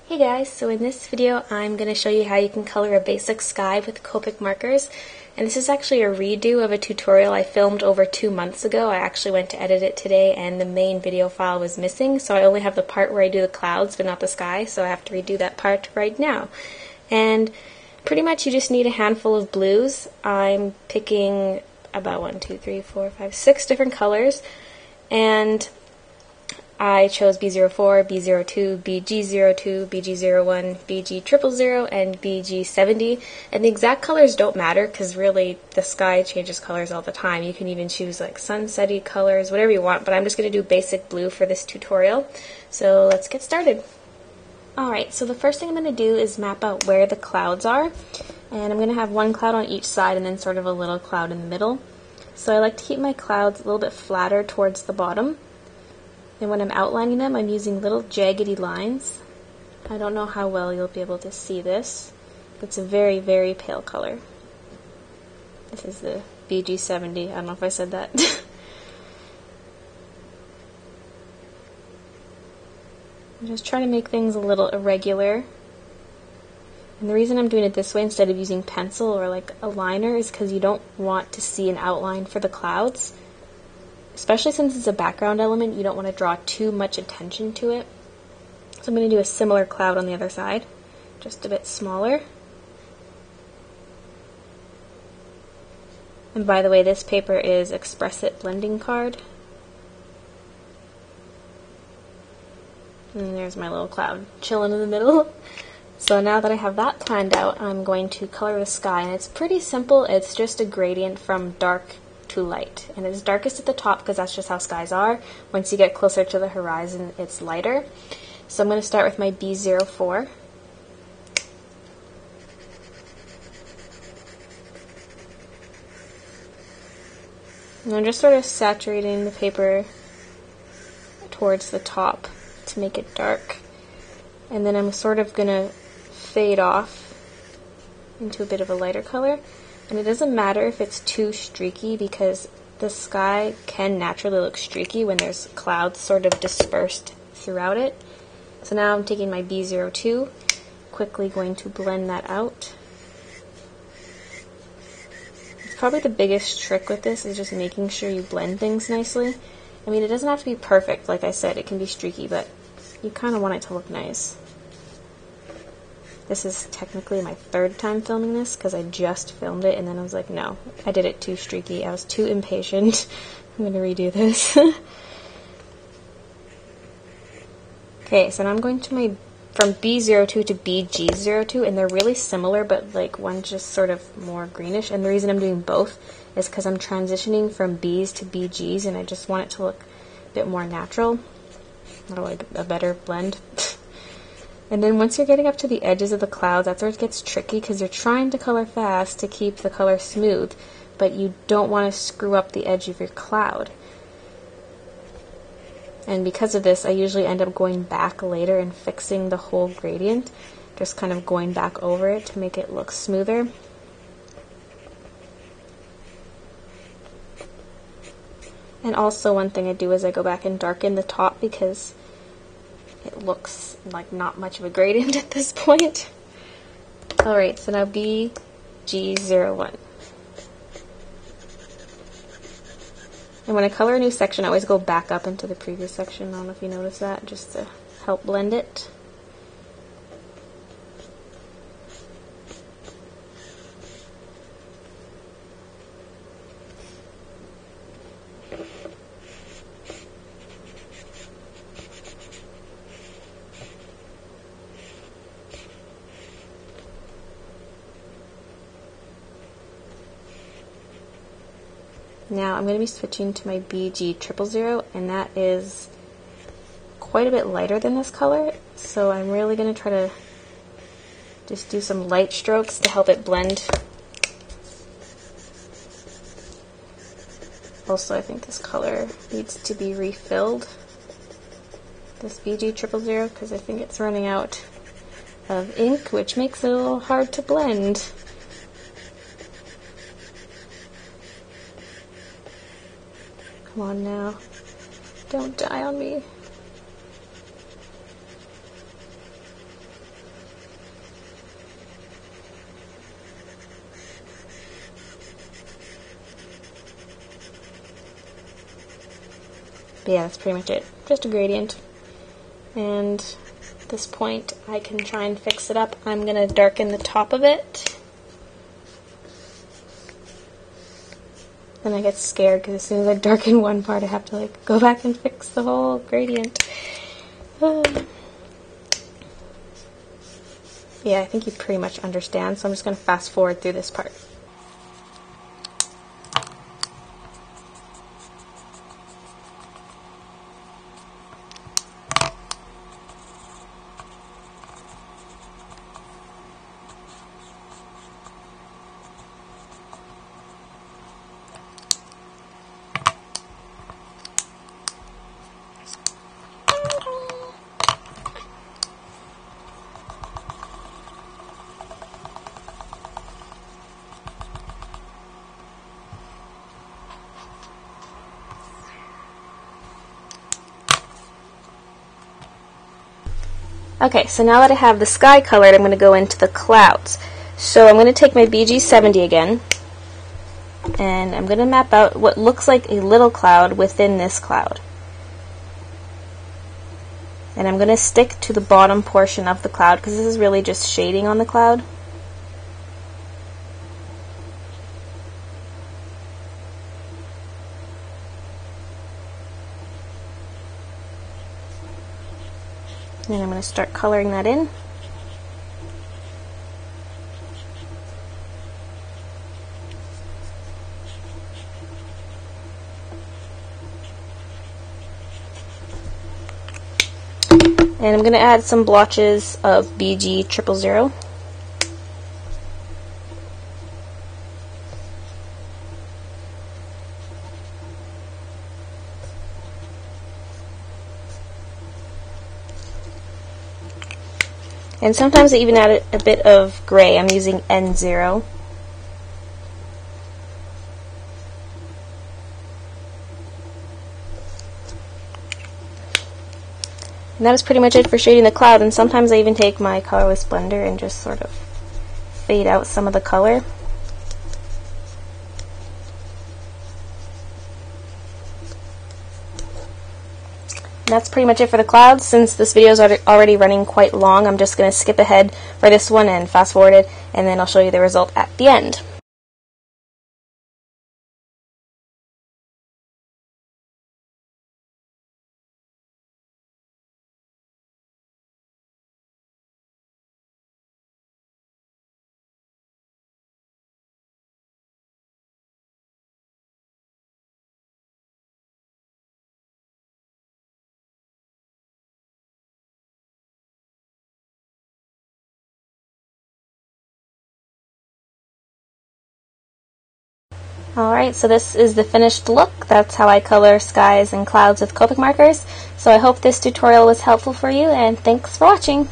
Hey guys, so in this video I'm going to show you how you can color a basic sky with Copic markers. And this is actually a redo of a tutorial I filmed over 2 months ago. I actually went to edit it today and the main video file was missing, so I only have the part where I do the clouds but not the sky, so I have to redo that part right now. And pretty much you just need a handful of blues. I'm picking about 6 different colors, and I chose B04, B02, BG02, BG01, BG000, and BG70. And the exact colors don't matter because really the sky changes colors all the time. You can even choose like sunsetty colors, whatever you want, but I'm just going to do basic blue for this tutorial. So let's get started. Alright, so the first thing I'm going to do is map out where the clouds are. And I'm going to have one cloud on each side and then sort of a little cloud in the middle. So I like to keep my clouds a little bit flatter towards the bottom. And when I'm outlining them, I'm using little jaggedy lines. I don't know how well you'll be able to see this. It's a very, very pale color. This is the BG70. I don't know if I said that. I'm just trying to make things a little irregular. And the reason I'm doing it this way instead of using pencil or like a liner is because you don't want to see an outline for the clouds. Especially since it's a background element, you don't want to draw too much attention to it. So I'm going to do a similar cloud on the other side, just a bit smaller. And by the way, this paper is X-Pressit blending card. And there's my little cloud chilling in the middle. So now that I have that planned out, I'm going to color the sky. And it's pretty simple. It's just a gradient from dark to light, and it's darkest at the top because that's just how skies are. Once you get closer to the horizon, it's lighter. So I'm going to start with my B04. And I'm just sort of saturating the paper towards the top to make it dark. And then I'm sort of going to fade off into a bit of a lighter color. And it doesn't matter if it's too streaky because the sky can naturally look streaky when there's clouds sort of dispersed throughout it. So now I'm taking my B02, quickly going to blend that out. Probably the biggest trick with this is just making sure you blend things nicely. I mean, it doesn't have to be perfect, like I said, it can be streaky, but you kind of want it to look nice. This is technically my third time filming this because I just filmed it and then I was like, no, I did it too streaky. I was too impatient. I'm going to redo this. Okay, so now I'm going to from B02 to BG02, and they're really similar, but like one's just sort of more greenish. And the reason I'm doing both is because I'm transitioning from Bs to BGs and I just want it to look a bit more natural. Not a better blend. And then once you're getting up to the edges of the clouds, that's where it gets tricky because you're trying to color fast to keep the color smooth, but you don't want to screw up the edge of your cloud. And because of this, I usually end up going back later and fixing the whole gradient, just kind of going back over it to make it look smoother. And also one thing I do is I go back and darken the top because it looks like not much of a gradient at this point. Alright, so now BG01. And when I color a new section, I always go back up into the previous section. I don't know if you noticed that, just to help blend it. Now I'm going to be switching to my BG000, and that is quite a bit lighter than this color, so I'm really going to try to just do some light strokes to help it blend. Also, I think this color needs to be refilled, this BG000, because I think it's running out of ink, which makes it a little hard to blend. Come on now. Don't die on me. But yeah, that's pretty much it. Just a gradient. And at this point, I can try and fix it up. I'm going to darken the top of it. And I get scared because as soon as I darken one part, I have to like go back and fix the whole gradient. Yeah, I think you pretty much understand, so I'm just going to fast forward through this part. Okay, so now that I have the sky colored, I'm going to go into the clouds. So I'm going to take my BG70 again, and I'm going to map out what looks like a little cloud within this cloud. And I'm going to stick to the bottom portion of the cloud because this is really just shading on the cloud. And I'm going to start coloring that in. And I'm going to add some blotches of BG000. And sometimes I even add a bit of gray. I'm using N0. And that is pretty much it for shading the cloud, and sometimes I even take my colorless blender and just sort of fade out some of the color. And that's pretty much it for the clouds. Since this video is already running quite long, I'm just going to skip ahead for this one and fast forward it, and then I'll show you the result at the end. Alright, so this is the finished look. That's how I color skies and clouds with Copic markers. So I hope this tutorial was helpful for you, and thanks for watching.